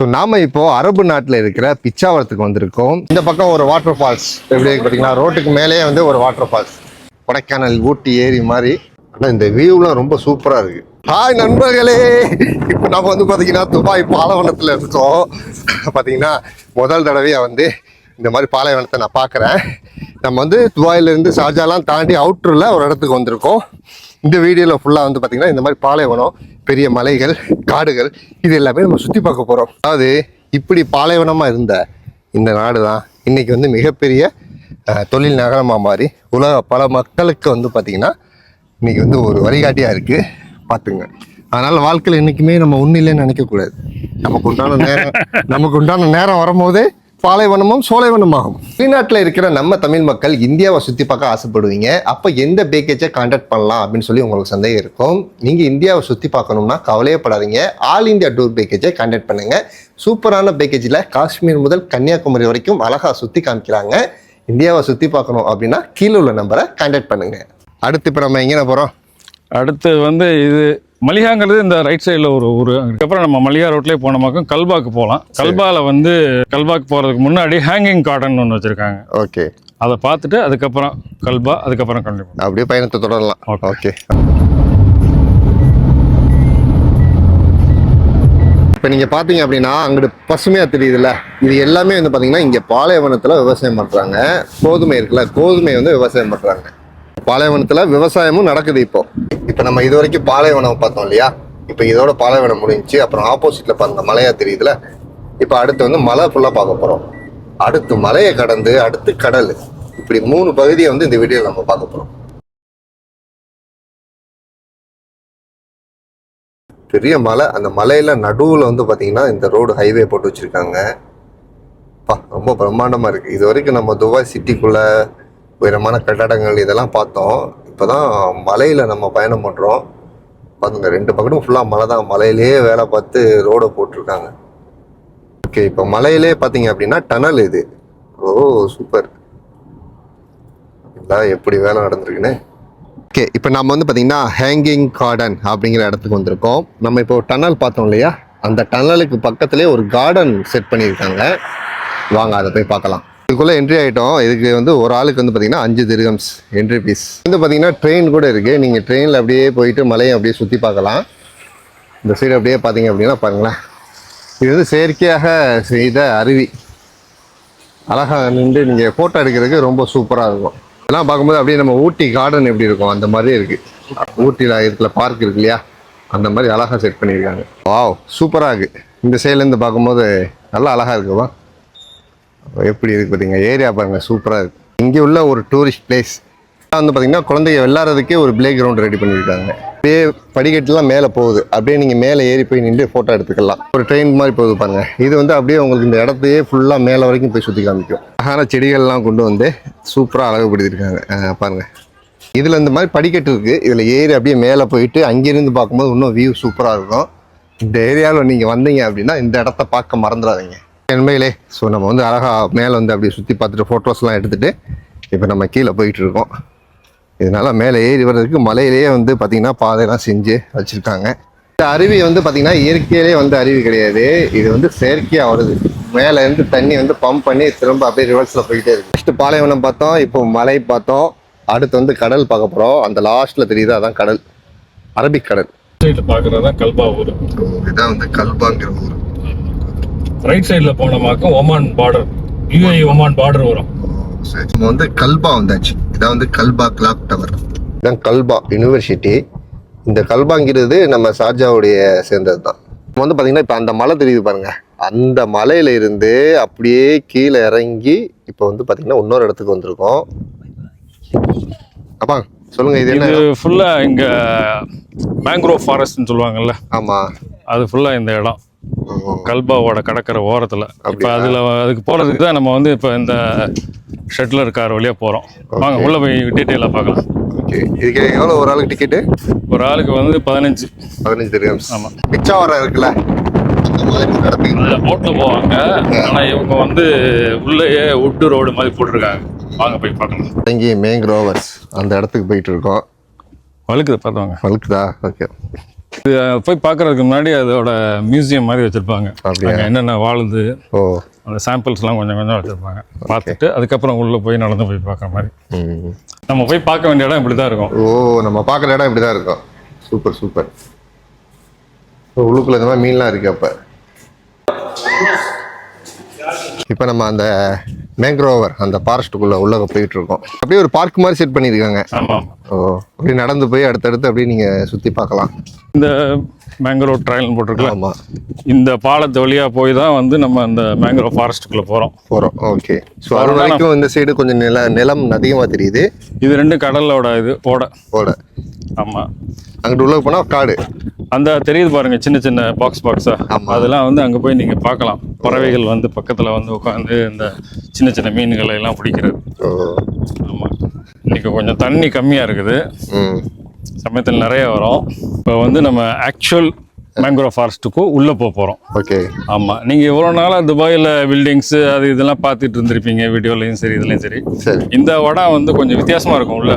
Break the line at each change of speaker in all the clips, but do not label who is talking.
So நாம இப்போ அரபு நாட்டில் இருக்கிற பிச்சாவரத்துக்கு வந்திருக்கோம். இந்த பக்கம் ஒரு வாட்டர் ஃபால்ஸ் எப்படி பார்த்தீங்கன்னா ரோட்டுக்கு மேலேயே வந்து ஒரு வாட்டர் ஃபால்ஸ், கொடைக்கானல் ஊட்டி ஏரி மாதிரி. ஆனால் இந்த வியூலாம் ரொம்ப சூப்பராக இருக்கு. ஹாய் நண்பர்களே, இப்போ நம்ம வந்து பார்த்தீங்கன்னா துபாய் பாலைவனத்தில் இருக்கோம். பார்த்தீங்கன்னா முதல் தடவையாக வந்து இந்த மாதிரி பாலைவனத்தை நான் பார்க்குறேன். நம்ம வந்து துபாயிலேருந்து ஷார்ஜாலாம் தாண்டி அவுட்டரில் ஒரு இடத்துக்கு வந்திருக்கோம். இந்த வீடியோவில் ஃபுல்லாக வந்து பார்த்திங்கன்னா இந்த மாதிரி பாலைவனம், பெரிய மலைகள், காடுகள், இது எல்லாமே நம்ம சுற்றி பார்க்க போகிறோம். அதாவது இப்படி பாலைவனமாக இருந்த இந்த நாடு தான் இன்றைக்கி வந்து மிகப்பெரிய தொழில் நகரமாக மாறி உலக பல மக்களுக்கு வந்து பார்த்திங்கன்னா இன்றைக்கி வந்து ஒரு வழிகாட்டியாக இருக்குது. பார்த்துங்க. அதனால் வாழ்க்கையில் என்றைக்குமே நம்ம ஒன்றும் இல்லைன்னு நினைக்கக்கூடாது. நமக்கு உண்டான நேரம் வரும்போதே பாலைவனமும் சோலைவனமாகும். வெளிநாட்டில் இருக்கிற நம்ம தமிழ் மக்கள் இந்தியாவை சுற்றி பார்க்க ஆசைப்படுவீங்க. அப்போ எந்த பேக்கேஜை கான்டாக்ட் பண்ணலாம் அப்படின்னு சொல்லி உங்களுக்கு சந்தேகம் இருக்கும். நீங்கள் இந்தியாவை சுற்றி பார்க்கணும்னா கவலையப்படாதீங்க. ஆல் இந்தியா டூர் பேக்கேஜை கான்டாக்ட் பண்ணுங்கள். சூப்பரான பேக்கேஜில் காஷ்மீர் முதல் கன்னியாகுமரி வரைக்கும் அழகாக சுற்றி காமிக்கிறாங்க. இந்தியாவை சுற்றி பார்க்கணும் அப்படின்னா கீழே உள்ள நம்பரை கான்டாக்ட் பண்ணுங்கள். அடுத்து இப்போ நம்ம எங்கே போகிறோம்?
அடுத்து வந்து இது மலிகாங்கிறது இந்த ரைட் சைடில் ஒரு ஊர். அதுக்கப்புறம் நம்ம மலிகா ரோட்லேயே போனோமாக்கும் கல்பாக்கு போகலாம். கல்பாவில் வந்து கல்பாக்கு போகிறதுக்கு முன்னாடி ஹேங்கிங் கார்டன் ஒன்று வச்சுருக்காங்க.
ஓகே,
அதை பார்த்துட்டு அதுக்கப்புறம் கல்பா, அதுக்கப்புறம் கண்டிப்பாக
அப்படியே பயணத்தை தொடரலாம். ஓகே, இப்போ நீங்கள் பார்த்தீங்க அப்படின்னா அங்கிட்டு பசுமையாக தெரியுதுல்ல, இது எல்லாமே வந்து பார்த்தீங்கன்னா இங்கே பாலைவனத்தில் விவசாயம் பண்ணுறாங்க. கோதுமை இருக்குல்ல, கோதுமை வந்து விவசாயம் பண்ணுறாங்க. பாலைவனத்தில் விவசாயமும் நடக்குது. இப்போ நம்ம இது வரைக்கும் பாலைவனம் பார்த்தோம் இல்லையா? இப்போ இதோட பாலைவனம் முடிஞ்சிச்சு. அப்புறம் ஆப்போசிட்டில் பாருங்க மலையா தெரியுதுல. இப்போ அடுத்து வந்து மலை ஃபுல்லாக பார்க்க போகிறோம். அடுத்து மலையை கடந்து அடுத்து கடல், இப்படி 3 பகுதியை வந்து இந்த வீடியோவில் நம்ம பார்க்க போகிறோம். பெரிய மலை, அந்த மலையில நடுவில் வந்து பார்த்தீங்கன்னா இந்த ரோடு ஹைவே போட்டு வச்சுருக்காங்க. ரொம்ப பிரம்மாண்டமாக இருக்குது. இது வரைக்கும் நம்ம துபாய் சிட்டிக்குள்ளே உயரமான கட்டடங்கள் இதெல்லாம் பார்த்தோம். இப்போ தான் மலையில் நம்ம பயணம் பண்ணுறோம். பார்த்துங்க, 2 பக்கமும் ஃபுல்லாக மலை தான். மலையிலே வேலை பார்த்து ரோடை போட்டிருக்காங்க. ஓகே, இப்போ மலையிலே பார்த்தீங்க அப்படின்னா டனல் இது. ஓ சூப்பர், இல்லை எப்படி வேலை நடந்திருக்குன்னு. ஓகே, இப்போ நம்ம வந்து பார்த்தீங்கன்னா ஹேங்கிங் கார்டன் அப்படிங்கிற இடத்துக்கு வந்திருக்கோம். நம்ம இப்போ டனல் பார்த்தோம் இல்லையா, அந்த டனலுக்கு பக்கத்துலேயே ஒரு கார்டன் செட் பண்ணியிருக்காங்க. வாங்க அதை போய் பார்க்கலாம். இதுக்குள்ளே என்ட்ரி ஆகிட்டோம். இதுக்கு வந்து ஒரு ஆளுக்கு வந்து பார்த்தீங்கன்னா 5 திர்ஹம்ஸ் என்ட்ரி ஃபீஸ். வந்து பார்த்தீங்கன்னா ட்ரெயின் கூட இருக்குது. நீங்கள் ட்ரெயினில் அப்படியே போயிட்டு மலையை அப்படியே சுற்றி பார்க்கலாம். இந்த சைடு அப்படியே பார்த்தீங்க அப்படின்னா பாருங்களேன், இது வந்து செயற்கையாக செய்த அருவி. அழகாக நின்று நீங்கள் ஃபோட்டோ எடுக்கிறதுக்கு ரொம்ப சூப்பராக இருக்கும். இதெல்லாம் பார்க்கும்போது அப்படியே நம்ம ஊட்டி கார்டன் எப்படி இருக்கும் அந்த மாதிரியே இருக்குது. ஊட்டியில் இருக்கிற பார்க் இருக்கு இல்லையா, அந்த மாதிரி அழகாக செட் பண்ணியிருக்காங்க. வாவ், சூப்பராக இருக்குது. இந்த சைட்லேருந்து பார்க்கும்போது நல்லா அழகாக இருக்குவா. எப்படி இருக்குது பார்த்தீங்க, ஏரியா பாருங்கள், சூப்பராக இருக்குது. இங்கே உள்ள ஒரு டூரிஸ்ட் பிளேஸ் வந்து பார்த்தீங்கன்னா குழந்தைங்க விளையாடுறதுக்கே ஒரு பிளே கிரவுண்ட் ரெடி பண்ணியிருக்காங்க. அப்படியே படிக்கட்டுலாம் மேலே போகுது. அப்படியே நீங்கள் மேலே ஏறி போய் நின்று ஃபோட்டோ எடுத்துக்கலாம். ஒரு ட்ரெயின் மாதிரி போகுது பாருங்கள். இது வந்து அப்படியே உங்களுக்கு இந்த இடத்தையே ஃபுல்லாக மேலே வரைக்கும் போய் சுற்றி காமிக்கும். அழகான செடிகள்லாம் கொண்டு வந்து சூப்பராக அழகுபடுத்தியிருக்காங்க பாருங்கள். இதில் இந்த மாதிரி படிக்கட்டு இருக்குது. இதில் ஏறி அப்படியே மேலே போயிட்டு அங்கேருந்து பார்க்கும்போது இன்னும் வியூ சூப்பராக இருக்கும். இந்த ஏரியாவில் நீங்கள் வந்தீங்க அப்படின்னா இந்த இடத்த பார்க்க மறந்துடாதீங்க உண்மையிலே. ஸோ நம்ம வந்து அழகாக மேலே வந்து அப்படியே சுற்றி பார்த்துட்டு ஃபோட்டோஸ்லாம் எடுத்துகிட்டு இப்போ நம்ம கீழே போயிட்டுருக்கோம். இதனால் மேலே ஏறி வர்றதுக்கு மலையிலேயே வந்து பார்த்திங்கன்னா பாதையெல்லாம் செஞ்சு வச்சுருக்காங்க. இந்த அருவி வந்து பார்த்திங்கன்னா இயற்கையிலே வந்து அருவி கிடையாது, இது வந்து செயற்கையாக வருது. மேலேருந்து தண்ணி வந்து பம்ப் பண்ணி திரும்ப அப்படியே ரிவர்ஸில் போயிட்டே இருக்குது. ஃபஸ்ட்டு பாலைவனம் பார்த்தோம், இப்போ மலை பார்த்தோம், அடுத்து வந்து கடல் பார்க்க போகிறோம். அந்த லாஸ்ட்டில் தெரியுது, அதான் கடல், அரபிக் கடல்.
சைடில் பார்க்குறதா கல்பா ஊர்.
இதுதான் வந்து கல்பாங்கிற ஊர்.
ரைட் சைடில் போனோமாக்கும் Oman border, UAE Oman border வரும்.
சரி, நம்ம வந்து கல்பா வந்தாச்சு. இதான் வந்து கல்பா கிளாக் டவர். இதான் கல்பா யூனிவர்சிட்டி. இந்த கல்பாங்கிறது நம்ம ஷார்ஜாவுடைய சேர்ந்தது தான். நம்ம வந்து பார்த்தீங்கன்னா இப்போ அந்த மலை தெரியுது பாருங்க, அந்த மலையில இருந்து அப்படியே கீழே இறங்கி இப்போ வந்து பார்த்தீங்கன்னா இன்னொரு இடத்துக்கு வந்திருக்கோம். அப்பா சொல்லுங்க, இது என்ன?
ஃபுல்லாக இங்கே மேங்க்ரோவ் ஃபாரஸ்ட்னு சொல்லுவாங்கல்ல.
ஆமாம்,
அது ஃபுல்லாக இந்த இடம் கல்பாவோட கடற்கரை ஓரத்தில். இப்போ அதுக்கு போகிறதுக்கு தான் நம்ம வந்து இப்போ இந்த ஷெட்லர் கார் வழியாக போகிறோம். வாங்க உள்ளே போய் டீட்டெயிலாக பார்க்கலாம்.
ஓகே, இதுக்கு எவ்வளோ ஒரு ஆளுக்கு டிக்கெட்டு?
ஒரு ஆளுக்கு வந்து 15
திர்ஹம்ஸ்.
ஆமாம்,
பிச்சாவரம் இருக்குல்ல,
அதில் போட்டில் போவாங்க. ஆனால் இவங்க வந்து உள்ளேயே உட்டு ரோடு மாதிரி போட்டிருக்காங்க. வாங்க போய் பார்க்கலாம்.
இங்கே மேங்க்ரோவர்ஸ் அந்த இடத்துக்கு போயிட்டு இருக்கோம்.
வழுக்குது, பார்த்துவாங்க.
வழுக்குதா? ஓகே.
போய் பார்க்கறதுக்கு முன்னாடி அதோட மியூசியம் மாதிரி வச்சுருப்பாங்க.
அப்படியா?
அங்கே என்னென்ன வாழுது
ஓ
அந்த சாம்பிள்ஸ்லாம் கொஞ்சம் கொஞ்சம் வச்சுருப்பாங்க. பார்த்துட்டு அதுக்கப்புறம் உள்ளே போய் நடந்து போய் பார்க்குற மாதிரி.
ம்.
நம்ம போய் பார்க்க வேண்டிய இடம் இப்படி தான் இருக்கும்.
ஓ நம்ம பார்க்குற இடம் இப்படி தான் இருக்கும். Super super. உள்ளுக்குள்ள இந்த மாதிரி மீன்லாம் இருக்கு. இப்போ நம்ம அந்த மேங்க்ரோவர் அந்த ஃபாரஸ்ட்டுக்குள்ளே உள்ள போயிட்டு இருக்கோம். அப்படியே ஒரு பார்க் மாதிரி செட் பண்ணியிருக்காங்க.
ஆமாம்.
ஓ அப்படியே நடந்து போய் அடுத்தடுத்து அப்படியே நீங்கள் சுற்றி பார்க்கலாம்.
இந்த மேங்க்ரோவ் ட்ரையல்னு போட்டிருக்கலாம்.
ஆமாம்.
இந்த பாலத்து வழியாக போய் தான் வந்து நம்ம அந்த மேங்க்ரோவ் ஃபாரஸ்ட்டுக்குள்ளே போகிறோம்.
ஓகே. ஸோ அது வரைக்கும் இந்த சைடு கொஞ்சம் நிலம் அதிகமாக தெரியுது.
இது 2 கடலோட இது ஓட.
ஆமாம். அங்கிட்டு உள்ள போனால் காடு.
அந்த தெரியுது பாருங்க, சின்ன சின்ன பாக்ஸா.
ஆமா.
அதெல்லாம் வந்து அங்கே போய் நீங்கள் பார்க்கலாம். பறவைகள் வந்து பக்கத்தில் வந்து உட்காந்து இந்த சின்ன சின்ன மீன்களை எல்லாம் பிடிக்கிறது. ஆமாம். இன்னைக்கு கொஞ்சம் தண்ணி கம்மியாக இருக்குது. சமயத்தில் நிறைய வரும். இப்போ வந்து நம்ம ஆக்சுவல் மேங்க்ரோவ் ஃபாரஸ்ட்டுக்கும் உள்ளே போகிறோம்.
ஓகே.
ஆமாம். நீங்கள் எவ்வளோ நாளாக துபாயில் பில்டிங்ஸு அது இதெல்லாம் பார்த்துட்டு இருந்திருப்பீங்க, வீடியோலையும் சரி இதுலையும் சரி. இந்த இடம் வந்து கொஞ்சம் வித்தியாசமாக இருக்கும். உள்ள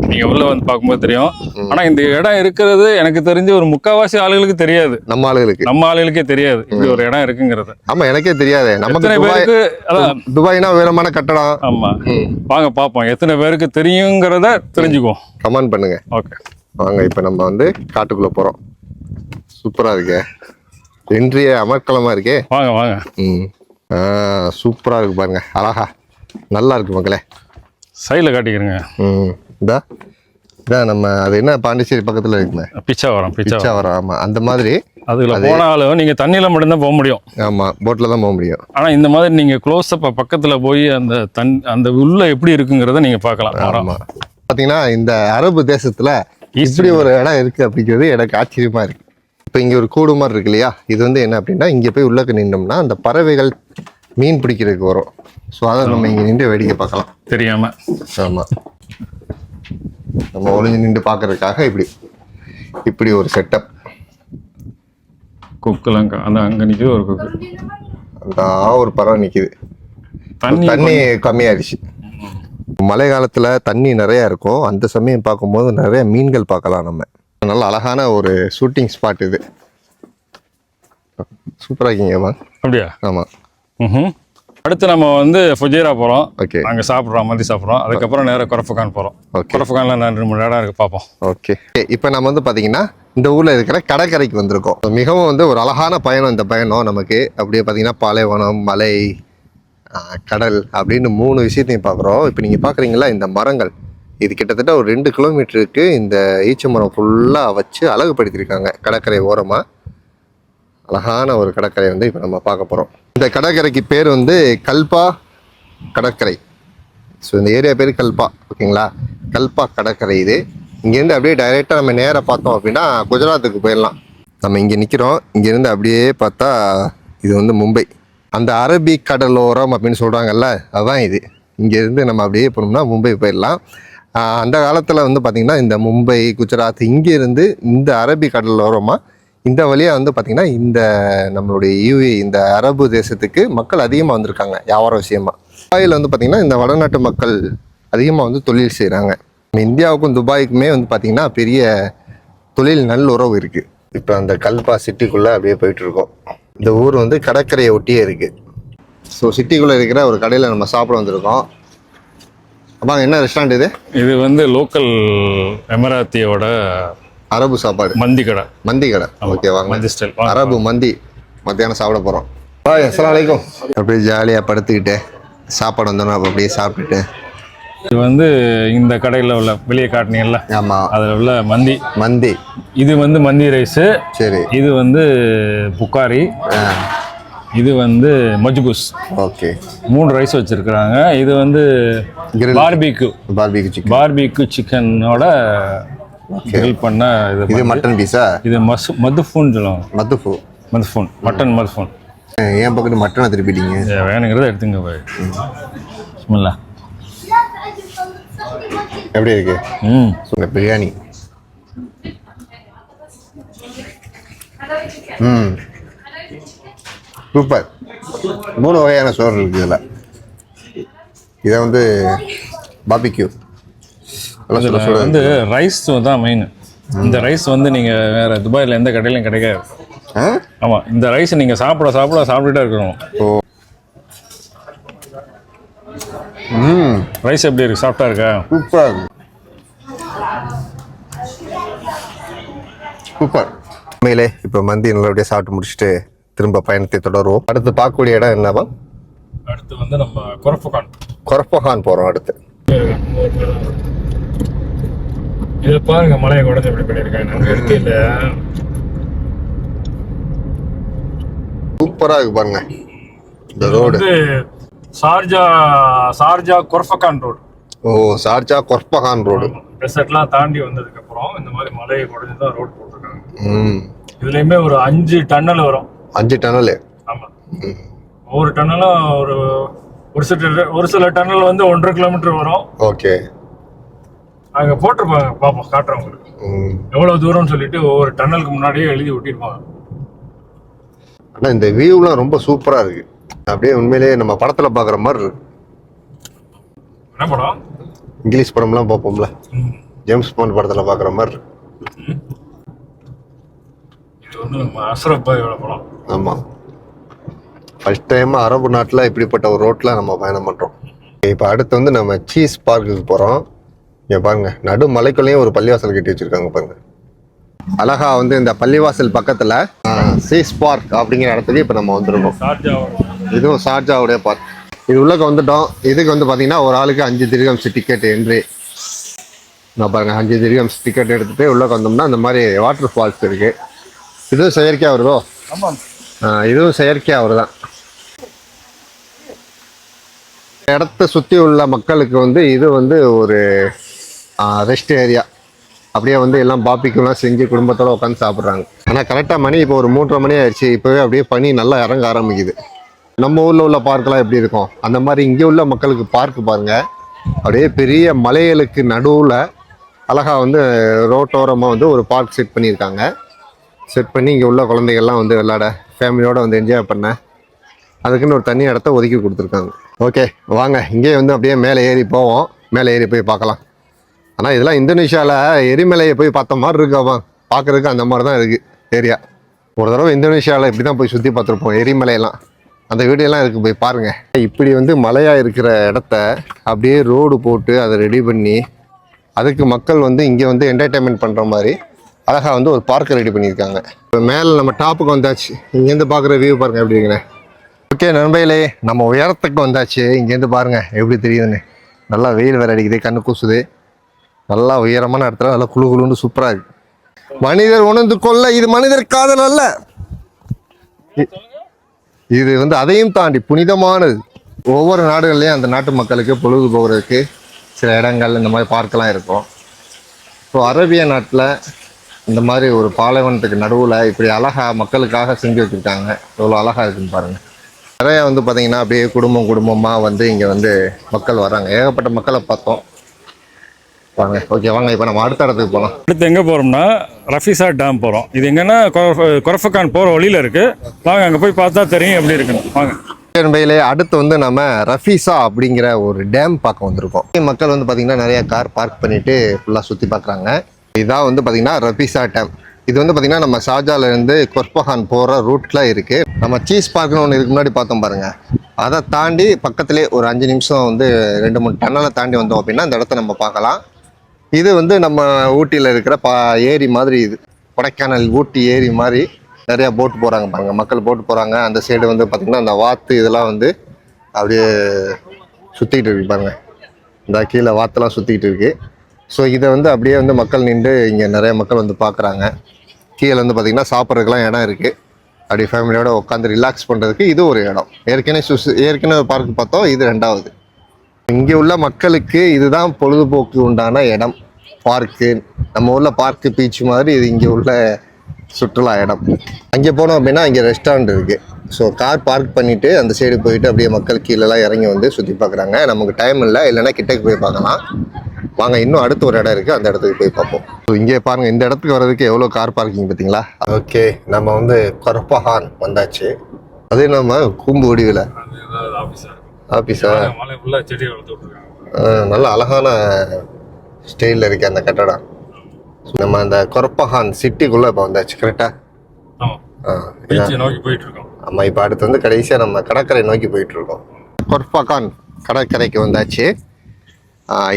நீங்கள் உள்ளே வந்து பார்க்கும்போது தெரியும். ஆனால் இந்த இடம் இருக்கிறது எனக்கு தெரிஞ்சு ஒரு முக்கால்வாசி ஆளுகளுக்கு தெரியாது. நம்ம ஆளுகளுக்கே தெரியாது இப்படி ஒரு இடம் இருக்குங்கிறது.
ஆமாம், எனக்கே தெரியாது.
எத்தனை பேருக்கு அதான்
துபாய்னா உயரமான கட்டடம்.
ஆமாம். வாங்க பார்ப்போம் எத்தனை பேருக்கு தெரியுங்கிறத தெரிஞ்சுக்குவோம்.
கமெண்ட் பண்ணுங்க.
ஓகே
வாங்க. இப்போ நம்ம வந்து காட்டுக்குள்ளே போகிறோம். சூப்பராக இருக்கே. இன்றைய அமர்க்கலமாக இருக்கே.
வாங்க.
சூப்பராக இருக்கு பாருங்க. அழகா நல்லா இருக்கு மக்களே.
சைடில் காட்டிக்கிறேங்க.
இதான் நம்ம அது என்ன பாண்டிச்சேரி பக்கத்தில் இருக்குமே பிச்சாவரம். ஆமாம், அந்த மாதிரி.
அதுல போனாலும் நீங்கள் தண்ணியில் மட்டும்தான் போக முடியும்.
ஆமாம், போட்டில் தான் போக முடியும்.
ஆனால் இந்த மாதிரி நீங்கள் க்ளோஸ்அப் பக்கத்தில் போய் அந்த உள்ள எப்படி இருக்குங்கிறத நீங்கள் பார்க்கலாம்.
ஆமாம். பார்த்தீங்கன்னா இந்த அரபு தேசத்தில் இப்படி ஒரு இடம் இருக்குது அப்படிங்கிறது எனக்கு ஆச்சரியமாக இருக்குது. இப்போ இங்கே ஒரு கூடு மாதிரி இருக்கு இல்லையா, இது வந்து என்ன அப்படின்னா இங்கே போய் உள்ளக்க நின்றோம்னா அந்த பறவைகள் மீன் பிடிக்கிறதுக்கு வரும். ஸோ அதை நம்ம இங்கே நின்று வேடிக்கை பார்க்கலாம்
தெரியாமல்.
ஆமாம், நம்ம ஒளிஞ்சு நின்று பார்க்கறதுக்காக இப்படி ஒரு செட்டப்.
கொக்குலாம் அந்த அங்கே நிற்கிது ஒரு கொக்கு.
அந்த ஒரு பறவை நிற்கிது. தண்ணி கம்மியாயிடுச்சு. மழை காலத்தில் தண்ணி நிறையா இருக்கும். அந்த சமயம் பார்க்கும்போது நிறைய மீன்கள் பார்க்கலாம். நம்ம நல்ல அழகான ஒரு ஷூட்டிங் ஸ்பாட் இது. சூப்பராக இருக்கீங்கம்மா.
அப்படியா?
ஆமாம்.
அடுத்து நம்ம வந்து ஃபுஜைரா போகிறோம்.
ஓகே.
அங்கே சாப்பிட்றோம். அதுக்கப்புறம் நேராக கொரஃபகான் போகிறோம். கொரஃபகானில் 2-3 இடம் இருக்குது, பார்ப்போம்.
ஓகே. இப்போ நம்ம வந்து பார்த்தீங்கன்னா இந்த ஊரில் இருக்கிற கடற்கரைக்கு வந்திருக்கோம். மிகவும் வந்து ஒரு அழகான பயணம் இந்த பயணம் நமக்கு. அப்படியே பார்த்தீங்கன்னா பாலைவனம், மலை, கடல் அப்படின்னு 3 விஷயத்தையும் பார்க்குறோம். இப்போ நீங்கள் பார்க்குறீங்களா இந்த மரங்கள், இது கிட்டத்தட்ட ஒரு 2 கிலோமீட்டருக்கு இந்த ஈச்ச மரம் ஃபுல்லாக வச்சு அழகுபடுத்தியிருக்காங்க கடற்கரை ஓரமாக. அழகான ஒரு கடற்கரை வந்து இப்போ நம்ம பார்க்க போகிறோம். இந்த கடற்கரைக்கு பேர் வந்து கல்பா கடற்கரை. ஸோ இந்த ஏரியா பேர் கல்பா. ஓகேங்களா, கல்பா கடற்கரை இது. இங்கேருந்து அப்படியே டைரெக்டாக நம்ம நேராக பார்த்தோம் அப்படின்னா குஜராத்துக்கு போயிடலாம். நம்ம இங்கே நிற்கிறோம். இங்கேருந்து அப்படியே பார்த்தா இது வந்து மும்பை. அந்த அரபிக் கடலோரம் அப்படின்னு சொல்கிறாங்கல்ல, அதுதான் இது. இங்கேருந்து நம்ம அப்படியே போனோம்னா மும்பை போயிடலாம். அந்த காலத்தில் வந்து பார்த்திங்கன்னா இந்த மும்பை, குஜராத் இங்கேருந்து இந்த அரபிக் கடலோரமாக இந்த வழியாக வந்து பார்த்திங்கன்னா இந்த நம்மளுடைய யூஏ இந்த அரபு தேசத்துக்கு மக்கள் அதிகமாக வந்திருக்காங்க வியாபார விஷயமாக. துபாயில் வந்து பார்த்திங்கன்னா இந்த வடநாட்டு மக்கள் அதிகமாக வந்து தொழில் செய்கிறாங்க. இந்தியாவுக்கும் துபாய்க்குமே வந்து பார்த்திங்கன்னா பெரிய தொழில் நல்லுறவு இருக்குது. இப்போ அந்த கல்பா சிட்டிக்குள்ளே அப்படியே போயிட்டுருக்கோம். இந்த ஊர் வந்து கடற்கரையை ஒட்டியே இருக்குது. ஸோ சிட்டிக்குள்ளே இருக்கிற ஒரு கடையில் நம்ம சாப்பிட வந்திருக்கோம். அப்போ என்ன ரெஸ்டாரண்ட் இது? இது
வந்து லோக்கல் எமராத்தியோட
அரபு சாப்பாடு மந்தி கடை. ஓகே, வாங்க.
மந்தி ஸ்டைல்
அரபு மந்தி மத்தியானம் சாப்பிட போகிறோம். அஸ்ஸலாமு அலைக்கும். அப்படியே ஜாலியாக படுத்துக்கிட்டு சாப்பாடு வந்தோன்னா அப்படியே சாப்பிட்டுட்டு.
இது வந்து இந்த கடையில் உள்ள வெளியே காட்டினீங்கல்ல,
ஆமாம்,
அதில் உள்ள மந்தி. இது வந்து மந்தி ரைஸு.
சரி.
இது வந்து புக்காரி. இது வந்து மஜ்பூஸ்.
ஓகே.
3 ரைஸ் வச்சுருக்குறாங்க. இது வந்து பார்பிக்யூ சிக்கனோட கிரில் பண்ண
இது மட்டன் பீஸா?
இது மதுஃபூன் சொல்லுவாங்க. மதுஃபூன் மட்டன்.
ஏன் பக்கத்து மட்டனை திருப்பிட்டீங்க?
வேணுங்கிறத எடுத்துங்க போய். சும்மா
எப்படி இருக்கு? பிரியாணி. சூப்பர். 3 வகையான சோறு இருக்குது இதில். இதை வந்து பார்பிக்யூ
வந்து ரைஸ் தான் மெயின். இந்த ரைஸ் வந்து நீங்கள் வேறு துபாயில் எந்த கடையிலையும் கிடைக்காது. ஆமாம், இந்த ரைஸ் நீங்கள் சாப்பிட்டுட்டே இருக்கணும்.
ஓ.
ரைஸ் எப்படி இருக்கு? சாஃப்டாக இருக்கா?
Super super. உண்மையிலே இப்போ மந்தி நல்லபடியாக சாப்பிட்டு முடிச்சுட்டு திரும்ப பயணத்தை தொடருவோம். அடுத்து பார்க்கக்கூடிய இடம் என்னவா?
அடுத்து வந்து நம்ம
கொரஃபகான் போகிறோம். அடுத்து
இதை பாருங்க, மலையை குறைஞ்சு எப்படி பண்ணியிருக்கேன். நாங்கள் எடுத்து இல்லை.
சூப்பராக இருக்கு பாருங்க இந்த ரோடு.
Sharjah Khor Fakkan road.
ஓ, ஷார்ஜா கொரஃபகான் ரோடு.
டெசர்ட்லாம் தாண்டி வந்ததுக்கு அப்புறம் இந்த மாதிரி மலையை குறைஞ்சு தான் ரோடு போட்டிருக்காங்க. இதுலயுமே ஒரு 5 டன்னல் வரும்.
5 டன்னல்?
ஆமா. ஒவ்வொரு டன்னலும் ஒரு சில டன்னல் வந்து 1.5 கிலோமீட்டர் வரும்.
ஓகே.
அங்க போட்டிருப்பாங்க, பாப்போம் காட்டுறேன் உங்களுக்கு எவ்வளவு தூரம்னு சொல்லிட்டு ஒவ்வொரு டன்னலுக்கு முன்னாடியே எழுதி ஒட்டிருப்பாங்க.
ஆனா இந்த வியூலாம் ரொம்ப சூப்பரா இருக்கு. அப்படியே உண்மையிலேயே நம்ம படத்துல பாக்குற மாதிரி இருக்கு.
என்ன படம்?
இங்கிலீஷ் படம்லாம் பார்ப்போம்ல, ஜேம்ஸ் பாண்ட் படத்துல பாக்குற மாதிரி இருக்கு.
இது வந்து நம்ம அஷ்ரப் பாயோட படம்.
ஆமா, ஃபர்ஸ்ட் டைம் அரபு நாட்டில் இப்படிப்பட்ட ஒரு ரோட்டில் நம்ம பயணம் பண்ணுறோம். இப்போ அடுத்து வந்து நம்ம சீஸ் பார்க்குக்கு போகிறோம். இங்கே பாருங்க, நடு மலைக்குள்ளேயும் ஒரு பள்ளிவாசல் கட்டி வச்சுருக்காங்க பாருங்க. அழகா வந்து இந்த பள்ளிவாசல் பக்கத்தில் சீஸ் பார்க் அப்படிங்கிற இடத்துக்கு இப்போ நம்ம வந்துருக்கோம். இதுவும் ஷார்ஜாவுடைய பார்க். இது உள்ளக்க வந்துட்டோம். இதுக்கு வந்து பார்த்தீங்கன்னா ஒரு ஆளுக்கு 5 திர்ஹம்ஸ் டிக்கெட் என்ட்ரி. நான் பாருங்க 5 திர்ஹம்ஸ் டிக்கெட் எடுத்துகிட்டு உள்ளக்க வந்தோம்னா இந்த மாதிரி வாட்டர் ஃபால்ஸ் இருக்குது. இதுவும் செயற்கையாக வருதோ?
ஆமாம்,
இதுவும் செயற்கையாக வருதான். இடத்த சுற்றி உள்ள மக்களுக்கு வந்து இது வந்து ஒரு ரெஸ்ட் ஏரியா. அப்படியே வந்து எல்லாம் பாபிக்குலாம் செஞ்சு குடும்பத்தோடு உட்காந்து சாப்பிட்றாங்க. ஆனால் கரெக்டாக மணி இப்போ ஒரு 3:30 மணி ஆயிடுச்சு. இப்போவே அப்படியே பனி நல்லா இறங்க ஆரம்பிக்குது. நம்ம ஊரில் உள்ள பார்க்கெலாம் எப்படி இருக்கும் அந்த மாதிரி இங்கே உள்ள மக்களுக்கு பார்க்கு பாருங்கள். அப்படியே பெரிய மலைகளுக்கு நடுவில் அழகாக வந்து ரோட்டோரமாக வந்து ஒரு பார்க் செட் பண்ணியிருக்காங்க. செட் பண்ணி இங்கே உள்ள குழந்தைகள்லாம் வந்து விளையாட, ஃபேமிலியோடு வந்து என்ஜாய் பண்ண, அதுக்குன்னு ஒரு தனி இடத்த ஒதுக்கி கொடுத்துருக்காங்க. ஓகே, வாங்க இங்கேயே வந்து அப்படியே மேலே ஏறி போவோம். மேலே ஏறி போய் பார்க்கலாம். ஆனால் இதெல்லாம் இந்தோனேஷியாவில் எரிமலையை போய் பார்த்த மாதிரி இருக்காமா, பார்க்குறதுக்கு அந்த மாதிரி தான் இருக்குது ஏரியா. ஒரு தடவை இந்தோனேஷியாவில் இப்படி தான் போய் சுற்றி பார்த்துருப்போம் எரிமலையெல்லாம். அந்த வீடியோலாம் இருக்குது, போய் பாருங்கள். இப்படி வந்து மலையாக இருக்கிற இடத்த அப்படியே ரோடு போட்டு அதை ரெடி பண்ணி அதுக்கு மக்கள் வந்து இங்கே வந்து என்டர்டைன்மெண்ட் பண்ணுற மாதிரி அழகாக வந்து ஒரு பார்க்கை ரெடி பண்ணியிருக்காங்க. இப்போ மேலே நம்ம டாப்புக்கு வந்தாச்சு. இங்கேருந்து பார்க்குற வியூ பாருங்கள் எப்படி இருக்குண்ணே. ஓகே நண்பர்களே, நம்ம உயரத்துக்கு வந்தாச்சு. இங்கேருந்து பாருங்கள் எப்படி தெரியுதுன்னு. நல்லா வெயில் வேறு அடிக்குது, கண்ணு கூசுது. நல்லா உயரமான இடத்துல நல்லா குழு குழுன்னு சூப்பராக இருக்கு. மனிதர் உணர்ந்து கொள்ள இது மனிதர் காதல் அல்ல, இது வந்து அதையும் தாண்டி புனிதமானது. ஒவ்வொரு நாடுகள்லையும் அந்த நாட்டு மக்களுக்கு பொழுது போகிறதுக்கு சில இடங்கள் இந்த மாதிரி பார்க்கெல்லாம் இருக்கும். ஸோ அரேபிய நாட்டில் இந்த மாதிரி ஒரு பாலைவனத்துக்கு நடுவில் இப்படி அழகாக மக்களுக்காக செஞ்சு வச்சுருக்காங்க. எவ்வளோ அழகாக இருக்குன்னு பாருங்கள். நிறையா வந்து பார்த்திங்கன்னா அப்படியே குடும்பமாக வந்து இங்கே வந்து மக்கள் வராங்க. ஏகப்பட்ட மக்களை பார்த்தோம். வாங்க, ஓகே வாங்க, இப்போ நம்ம அடுத்த இடத்துக்கு போகலாம்.
அடுத்து எங்கே போகிறோம்னா ரஃபீசா டேம் போகிறோம். இது எங்கன்னா கொரஃபகான் போகிற வழியில் இருக்குது. வாங்க அங்கே போய் பார்த்தா தெரியும் எப்படி இருக்குன்னு. வாங்க
நண்பர்களே, அடுத்து வந்து நம்ம ரஃபீசா அப்படிங்கிற ஒரு டேம் பார்க்க வந்திருக்கோம். மக்கள் வந்து பார்த்திங்கன்னா நிறைய கார் பார்க் பண்ணிவிட்டு ஃபுல்லாக சுற்றி பார்க்குறாங்க. இதான் வந்து பார்த்திங்கன்னா ரஃபீசா டேம். இது வந்து பார்த்திங்கன்னா நம்ம ஷார்ஜாலேருந்து கொரஃபகான் போகிற ரூட்டில் இருக்குது. நம்ம சீஸ் பார்க்குன்னு ஒன்று இதுக்கு முன்னாடி பார்த்தோம் பாருங்கள். அதை தாண்டி பக்கத்துலேயே ஒரு 5 நிமிஷம் வந்து 2-3 டன்னலை தாண்டி வந்தோம் அப்படின்னா அந்த இடத்த நம்ம பார்க்கலாம். இது வந்து நம்ம ஊட்டியில் இருக்கிற ஏரி மாதிரி. இது கொடைக்கானல் ஊட்டி ஏரி மாதிரி நிறையா போட்டு போகிறாங்க பாருங்கள். மக்கள் போட்டு போகிறாங்க. அந்த சைடு வந்து பார்த்திங்கன்னா அந்த வாத்து இதெல்லாம் வந்து அப்படியே சுற்றிக்கிட்டு இருக்கு பாருங்கள். இந்த கீழே வாத்தெல்லாம் சுற்றிக்கிட்டு இருக்குது. ஸோ இதை வந்து அப்படியே வந்து மக்கள் நின்று இங்கே நிறைய மக்கள் வந்து பார்க்குறாங்க. கீழே வந்து பார்த்திங்கன்னா சாப்பிட்றதுக்கெலாம் இடம் இருக்குது. அப்படி ஃபேமிலியோடு உட்காந்து ரிலாக்ஸ் பண்ணுறதுக்கு இது ஒரு இடம். ஏற்கனவே ஒரு பார்க்கு பார்த்தோம், இது 2வது. இங்கே உள்ள மக்களுக்கு இதுதான் பொழுதுபோக்கு உண்டான இடம், பார்க்கு. நம்ம ஊரில் பார்க்கு பீச் மாதிரி இது இங்கே உள்ள சுற்றுலா இடம். அங்கே போனோம் அப்படின்னா இங்கே ரெஸ்டாரண்ட் இருக்குது. ஸோ கார் பார்க் பண்ணிவிட்டு அந்த சைடு போயிட்டு அப்படியே மக்கள் கீழெல்லாம் இறங்கி வந்து சுற்றி பார்க்குறாங்க. நமக்கு டைம் இல்லை, இல்லைன்னா கிட்டக்கு போய் பார்க்கலாம். வாங்க, இன்னும் அடுத்த ஒரு இடம் இருக்குது, அந்த இடத்துக்கு போய் பார்ப்போம். ஸோ இங்கே பாருங்கள், இந்த இடத்துக்கு வர்றதுக்கு எவ்வளோ கார் பார்க்கிங் பார்த்தீங்களா. ஓகே, நம்ம வந்து கொரஃபகான் வந்தாச்சு. அதே நம்ம கூம்பு வடிவில் ஆஃபீஸா
செடி வளர்த்து விட்டுருக்காங்க.
நல்ல அழகான ஸ்டைலில் இருக்குது அந்த கட்டடம். நம்ம அந்த கொரப்பகான் சிட்டிக்குள்ளே இப்போ வந்தாச்சு கரெக்டாக?
ஆமாம், பீச்சை நோக்கி போயிட்டு இருக்கோம்.
ஆமாம், இப்போ அடுத்து வந்து கடைசியாக நம்ம கடற்கரை நோக்கி போயிட்டு இருக்கோம். கொரப்பகான் கடற்கரைக்கு வந்தாச்சு.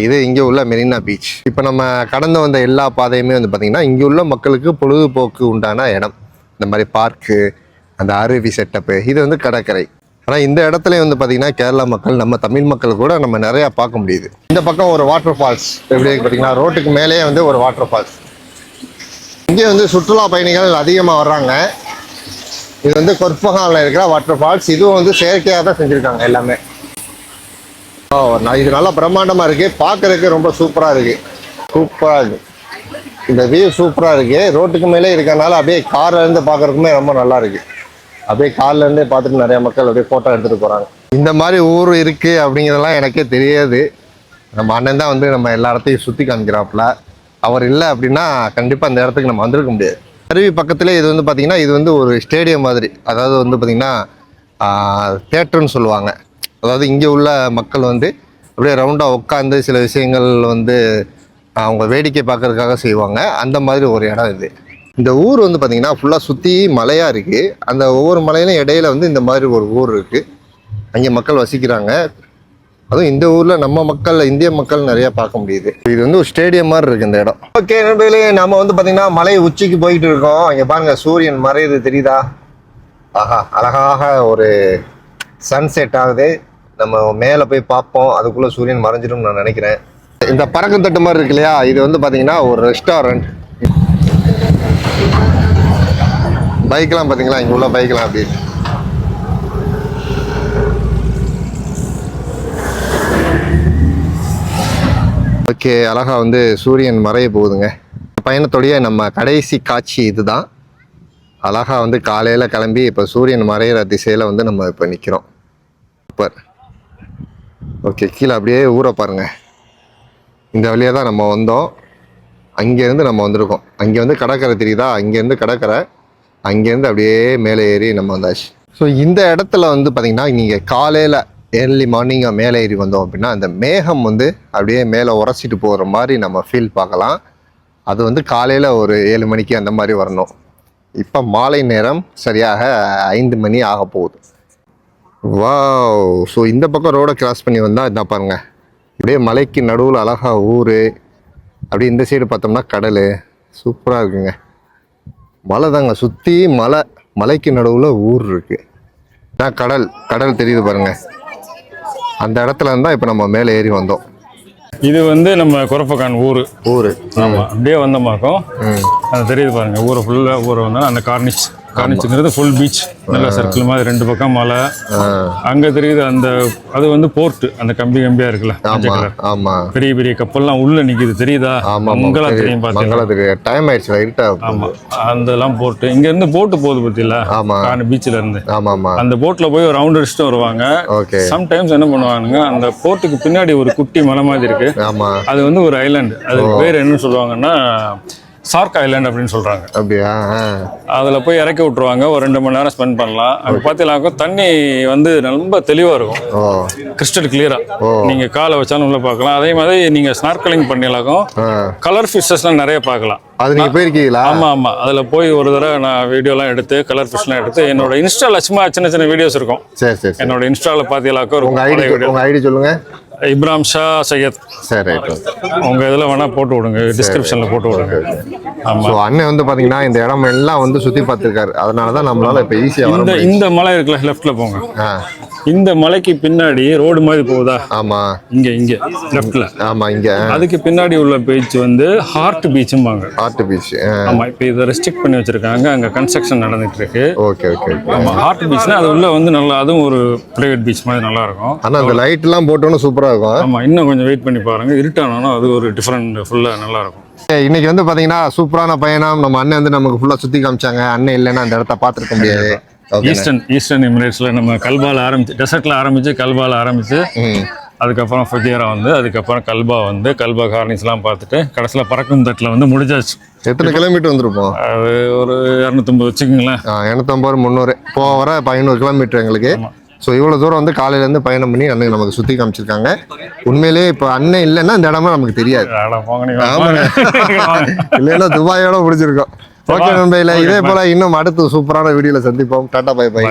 இது இங்கே உள்ள மெரினா பீச். இப்போ நம்ம கடந்து வந்த எல்லா பாதையுமே வந்து பார்த்திங்கன்னா இங்கே உள்ள மக்களுக்கு பொழுதுபோக்கு உண்டான இடம். இந்த மாதிரி பார்க்கு, அந்த அருவி செட்டப்பு, இது வந்து கடற்கரை. ஆனால் இந்த இடத்துல வந்து பார்த்திங்கன்னா கேரளா மக்கள், நம்ம தமிழ் மக்கள் கூட நம்ம நிறையா பார்க்க முடியுது. இந்த பக்கம் ஒரு வாட்டர் ஃபால்ஸ் எப்படி பார்த்திங்கன்னா ரோட்டுக்கு மேலேயே வந்து ஒரு வாட்டர் ஃபால்ஸ். இங்கே வந்து சுற்றுலா பயணிகள் அதிகமாக வர்றாங்க. இது வந்து கொர்பகானில் இருக்கிற வாட்டர் ஃபால்ஸ். இதுவும் வந்து செயற்கையாக தான் செஞ்சுருக்காங்க எல்லாமே. இது நல்லா பிரம்மாண்டமாக இருக்குது, பார்க்குறதுக்கு ரொம்ப சூப்பராக இருக்குது. சூப்பராக இருக்குது, இந்த வியூ சூப்பராக இருக்குது. ரோட்டுக்கு மேலே இருக்கிறதுனால அப்படியே கார்லேருந்து பார்க்குறதுக்குமே ரொம்ப நல்லா இருக்குது. அப்படியே கார்லேருந்தே பார்த்துட்டு நிறைய மக்கள் அப்படியே ஃபோட்டோ எடுத்துகிட்டு போகிறாங்க. இந்த மாதிரி ஊர் இருக்குது அப்படிங்கிறதெல்லாம் எனக்கே தெரியாது. நம்ம அண்ணன் தான் வந்து நம்ம எல்லா இடத்தையும் சுற்றி காமிக்கிறாப்புல. அவர் இல்லை அப்படின்னா கண்டிப்பாக அந்த இடத்துக்கு நம்ம வந்திருக்க முடியாது. அருவி பக்கத்துலேயே இது வந்து பார்த்திங்கன்னா இது வந்து ஒரு ஸ்டேடியம் மாதிரி. அதாவது வந்து பார்த்திங்கன்னா தேட்டர்னு சொல்லுவாங்க. அதாவது இங்கே உள்ள மக்கள் வந்து அப்படியே ரவுண்டாக உட்காந்து சில விஷயங்கள் வந்து அவங்க வேடிக்கை பார்க்கறதுக்காக செய்வாங்க. அந்த மாதிரி ஒரு இடம் இது. இந்த ஊர் வந்து பார்த்திங்கன்னா ஃபுல்லாக சுற்றி மலையாக இருக்குது. அந்த ஒவ்வொரு மலையிலும் இடையில வந்து இந்த மாதிரி ஒரு ஊர் இருக்குது. அங்கே மக்கள் வசிக்கிறாங்க. அதுவும் இந்த ஊரில் நம்ம மக்கள், இந்திய மக்கள் நிறையா பார்க்க முடியுது. இது வந்து ஒரு ஸ்டேடியம் மாதிரி இருக்குது இந்த இடம். ஓகே நண்பர்களே, நம்ம வந்து பார்த்திங்கன்னா மலை உச்சிக்கு போயிட்டு இருக்கோம். இங்கே பாருங்கள், சூரியன் மறையுது தெரியுதா? ஆஹா, அழகாக ஒரு சன்செட் ஆகுது. நம்ம மேலே போய் பார்ப்போம், அதுக்குள்ளே சூரியன் மறைஞ்சிடும் நான் நினைக்கிறேன். இந்த பறக்கும் தட்டு மாதிரி இருக்கு இல்லையா, இது வந்து பார்த்தீங்கன்னா ஒரு ரெஸ்டாரண்ட். பைக்கெலாம் பார்த்தீங்களா, இங்கே உள்ள பைக்கெலாம் அப்படி ஓகே. அழகாக வந்து சூரியன் மறைய போகுதுங்க. பயணத்தோடைய நம்ம கடைசி காட்சி இதுதான். அழகாக வந்து காலையில் கிளம்பி இப்போ சூரியன் மறையிற திசையில் வந்து நம்ம இப்போ நிற்கிறோம். சூப்பர். ஓகே, கீழே அப்படியே ஊரை பாருங்கள். இந்த வழியாக தான் நம்ம வந்தோம். அங்கேருந்து நம்ம வந்திருக்கோம். அங்கே வந்து கடற்கரை தெரியுதா, அங்கேருந்து கடற்கரை, அங்கேருந்து அப்படியே மேலே ஏறி நம்ம வந்தாச்சு. ஸோ இந்த இடத்துல வந்து பார்த்திங்கன்னா நீங்கள் காலையில் ஏர்லி மார்னிங்காக மேலே ஏறி வந்தோம் அப்படின்னா அந்த மேகம் வந்து அப்படியே மேலே உரசிட்டு போகிற மாதிரி நம்ம ஃபீல் பார்க்கலாம். அது வந்து காலையில் ஒரு 7 மணிக்கு அந்த மாதிரி வரணும். இப்போ மாலை நேரம் சரியாக 5 மணி ஆக போகுது. வாவ். ஸோ இந்த பக்கம் ரோடை கிராஸ் பண்ணி வந்தால் இதான் பாருங்கள், அப்படியே மலைக்கு நடுவில் அழகாக ஊர். அப்படியே இந்த சைடு பார்த்தோம்னா கடல். சூப்பராக இருக்குங்க. மலை தாங்க, சுற்றி மலை, மலைக்கு நடுவில் ஊர் இருக்குது. நான் கடல் தெரியுது பாருங்கள். அந்த இடத்துல இருந்தால் இப்போ நம்ம மேலே ஏறி வந்தோம்.
இது வந்து நம்ம கொரப்பகான் ஊர். ஆமாம், அப்படியே வந்தோமாக்கும் அது தெரியுது பாருங்க. ஊரை ஃபுல்லாக ஊரை வந்தோம். அந்த கார்னிச்சுங்கிறது ஃபுல் பீச், நல்லா சர்க்கிள் மாதிரி 2 பக்கம் மலை. அங்கே தெரியுது அந்த அது வந்து போர்ட்டு, அந்த கம்பியாக இருக்குல்ல,
ஆமாம்,
பெரிய பெரிய கப்பல்லாம் உள்ள நிற்கிது தெரியுதா? உங்களாம் தெரியும் பார்த்தீங்களா?
டைம் ஆயிடுச்சு இருட்டா.
ஆமாம், அதெல்லாம் போர்ட்டு. இங்கேருந்து போட்டு போகுது பார்த்தீங்களா, பீச்சில் இருந்து. அந்த போட்டில் போய் ஒரு ரவுண்ட் அடிச்சுட்டு வருவாங்க. சம்டைம்ஸ் என்ன பண்ணுவாங்க, அந்த போர்ட்டுக்கு பின்னாடி ஒரு குட்டி மலை மாதிரி இருக்கு. அது வந்து ஒரு ஐலாண்டு. அது பேர் என்ன சொல்லுவாங்கன்னா சார்க் ஐலாண்ட் அப்படின்னு சொல்றாங்க.
அப்படியா?
அதில் போய் இறக்கி விட்டுருவாங்க. ஒரு 2 மணி நேரம் ஸ்பெண்ட் பண்ணலாம். அங்கே பார்த்தீங்கன்னாக்கா தண்ணி வந்து ரொம்ப தெளிவாக இருக்கும், கிறிஸ்டல் கிளியரா. நீங்கள் காலை வச்சாலும் உள்ள பார்க்கலாம். அதே மாதிரி நீங்கள் ஸ்னார்க்கலிங் பண்ணிடலாக்கும். கலர் ஃபிஷஸ்லாம் நிறைய பார்க்கலாம்.
அது நீங்கள் போயிருக்கீங்களா?
ஆமாம். அதில் போய் ஒரு தடவை நான் வீடியோலாம் எடுத்து, கலர் ஃபிஷ்லாம் எடுத்து என்னோட இன்ஸ்டாவில் சும்மா சின்ன வீடியோஸ் இருக்கும்.
சரி.
என்னோட இன்ஸ்டாவில் பார்த்தீங்களாக்கா
உங்கள் ஐடி சொல்லுங்க.
இப்ராம் ஷா சையத்.
சரி,
உங்க இதில் வேணா போட்டு விடுங்க, டிஸ்கிரிப்ஷனில் போட்டு விடுங்க.
ஆமாம். அண்ணன் வந்து பார்த்தீங்கன்னா இந்த இடம் எல்லாம் வந்து சுற்றி பார்த்துருக்காரு. அதனால தான் நம்மளால இப்போ ஈஸியாக
இந்த மலை இருக்குல்ல, லெஃப்ட்ல போங்க. இந்த மலைக்கு பின்னாடி ரோடு மாதிரி போகுதா?
ஆமா,
இங்க லெஃப்ட்ல.
ஆமா, இங்க
அதுக்கு பின்னாடி உள்ள பீச் வந்து ஹார்ட் பீச்சும்பாங்க.
Heart beach.
ஆமா, இப்போ இதை ரெஸ்ட்ரிக்ட் பண்ணி வச்சிருக்காங்க. அங்க கன்ஸ்ட்ரக்ஷன் நடந்துட்டு இருக்கு.
ஓகே.
ஆமா, ஹார்ட் பீச்னா அது உள்ள வந்து நல்லா, அதுவும் ஒரு பிரைவேட் பீச் மாதிரி நல்லா இருக்கும்.
ஆனா அந்த லைட் எல்லாம் போட்டோன்னு சூப்பரா இருக்கும்.
ஆமா, இன்னும் கொஞ்சம் வெயிட் பண்ணி பாருங்க. இருட்டானாலும் அது ஒரு டிஃபரெண்ட், ஃபுல்லா நல்லா இருக்கும்.
இன்னைக்கு வந்து பாத்தீங்கன்னா சூப்பரான பயணம். நம்ம அண்ணன் வந்து நமக்கு ஃபுல்லா சுத்தி காமிச்சாங்க. அண்ணன் இல்லைன்னா அந்த இடத்த பார்த்துருக்க முடியாது.
ஈஸ்டர்ன் எமிரேட்ஸ்ல நம்ம கல்பால ஆரம்பிச்சு, டெசர்ட்ல ஆரம்பிச்சு, கல்பால ஆரம்பிச்சு, அதுக்கப்புறம் ஃபஜேரா வந்து, அதுக்கப்புறம் கல்பா வந்து, கல்பா கார்னிஸ்லாம் பார்த்துட்டு கடைசியில் பறக்கும் தட்டில் வந்து முடிஞ்சாச்சு.
எத்தனை கிலோமீட்டர் வந்திருப்போம்?
அது ஒரு 250 வச்சுக்கோங்களேன்.
250 300 போக வர 500 கிலோமீட்டர் எங்களுக்கு. ஸோ இவ்வளோ தூரம் வந்து காலையிலேருந்து பயணம் பண்ணி அண்ணன் நமக்கு சுற்றி காமிச்சிருக்காங்க. உண்மையிலேயே இப்போ அண்ணன் இல்லைன்னா இந்த இடமா நமக்கு தெரியாது. ஆமாங்க, இல்லைன்னா துபாயோட முடிச்சிருக்கோம். ஓகே நண்பர்களே, இதே போல இன்னும் அடுத்து சூப்பரான வீடியோல சந்திப்போம். Tata, bye by.